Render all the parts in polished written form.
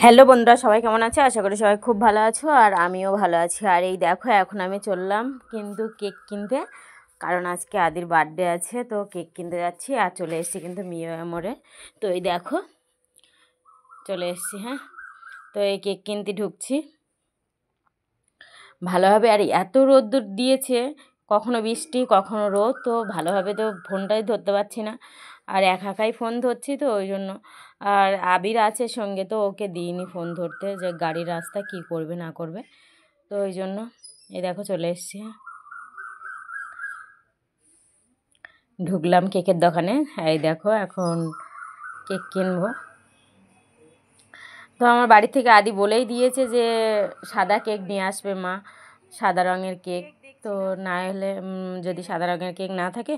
Hello বন্ধুরা, সবাই কেমন আছে? আশা করি সবাই খুব ভালো আছো, আর আমিও ভালো আছি। আর এই দেখো, এখন আমি চললাম কিন্তু কেক কিনতে, কারণ আজকে আদির বার্থডে আছে, তো কেক কিনতে যাচ্ছি। আর চলে এসেছি কিন্তু মোড়ে। তো এই দেখো চলে এসেছি। হ্যাঁ, তো এই কেক কিনতে ঢুকছি ভালোভাবে। আর এত রোদ্দুর দিয়েছে, কখনো বৃষ্টি কখনো রোদ, তো ভালোভাবে তো ফোনটাই ধরতে পারছি না। আর একাই ফোন ধরছি, তো ওই জন্য। আর আবির আছে সঙ্গে, তো ওকে দিইনি ফোন ধরতে, যে গাড়ির রাস্তা কি করবে না করবে, তো ওই জন্য। এই দেখো চলে এসছি, ঢুকলাম কেকের দোকানে। এই দেখো এখন কেক কিনবো। তো আমার বাড়ি থেকে আদি বলেই দিয়েছে যে সাদা কেক নিয়ে আসবে মা, সাদা রঙের কেক। তো না হলে যদি সাদা রঙের কেক না থাকে,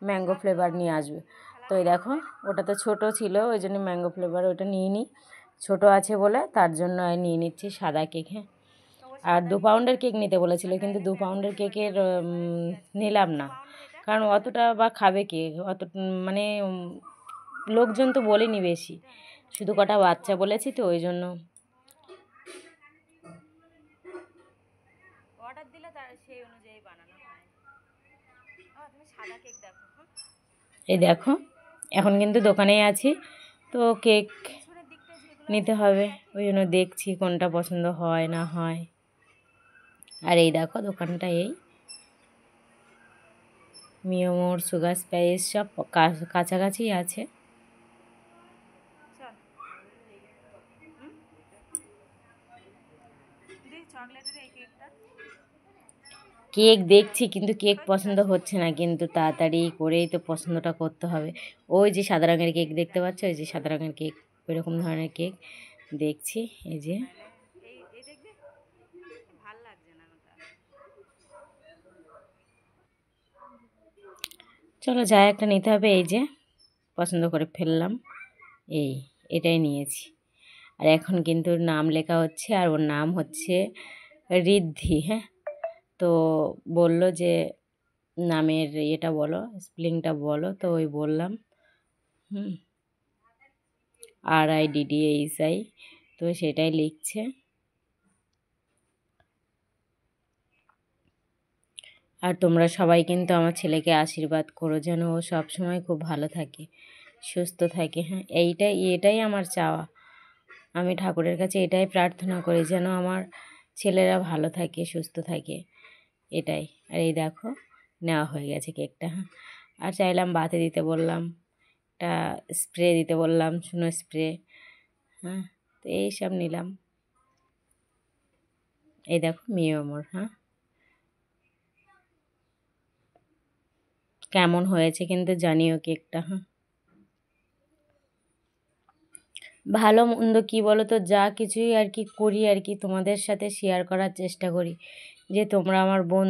ম্যাঙ্গো ফ্লেভার নিয়ে আসবে। তো এই দেখো, ওটা তো ছোটো ছিল, ওই জন্য ম্যাঙ্গো ফ্লেভার ওটা নিয়ে নিই, ছোটো আছে বলে, তার জন্য নিয়ে নিচ্ছি সাদা কেক। হ্যাঁ, আর 2 পাউন্ডের কেক নিতে বলেছিল, কিন্তু 2 পাউন্ডের কেকের নিলাম না, কারণ অতটা বা খাবে কে, অত মানে লোকজন তো বলেনি বেশি, শুধু কটা বাচ্চা বলেছি, তো ওই জন্য। অর্ডার দিলে তার সেই অনুযায়ী বানানো হয়। তুমি সাদা কেক দেখো। এই দেখো, এখন কিন্তু দোকানেই আছি, তো কেক নিতে হবে, ওই জন্য দেখছি কোনটা পছন্দ হয় না হয়। আর এই দেখো দোকানটা এই মিয়োমোর, সুগার স্পাইস সব কাছাকাছি আছে। কেক দেখছি, কিন্তু কেক পছন্দ হচ্ছে না, কিন্তু তাড়াতাড়ি করেই তো পছন্দটা করতে হবে। ওই যে সাদা রঙের কেক দেখতে পাচ্ছ, ওই যে সাদা রঙের কেক, ওইরকম ধরনের কেক দেখছি। এই যে চলো যাই, একটা নিতে হবে। এই যে পছন্দ করে ফেললাম, এটাই নিয়েছি। আর এখন কিন্তু নাম লেখা হচ্ছে, আর ওর নাম হচ্ছে ঋদ্ধি। হ্যাঁ, তো বলল যে নামের এটা বলো, স্পেলিংটা বলো, তো ওই বললাম। RIDDHI, তো সেটাই লিখছে। আর তোমরা সবাই কিন্তু আমার ছেলেকে আশীর্বাদ করো, যেন ও সবসময় খুব ভালো থাকে, সুস্থ থাকে। হ্যাঁ, এটাই আমার চাওয়া। আমি ঠাকুরের কাছে এটাই প্রার্থনা করি, যেন আমার ছেলেরা ভালো থাকে, সুস্থ থাকে, এটাই। আর এই দেখো নেওয়া হয়ে গেছে কেকটা। হ্যাঁ, আর চাইলাম বাতে দিতে বললাম, একটা স্প্রে দিতে বললাম, শুনো স্প্রে। হ্যাঁ, তো এইসব নিলাম। এই দেখো মিয়োমোর। হ্যাঁ, কেমন হয়েছে কিন্তু জানিও কেকটা। হ্যাঁ, ভালো মন্দ কী বলো তো, যা কিছুই আর কি করি আর কি তোমাদের সাথে শেয়ার করার চেষ্টা করি, যে তোমরা আমার বোন।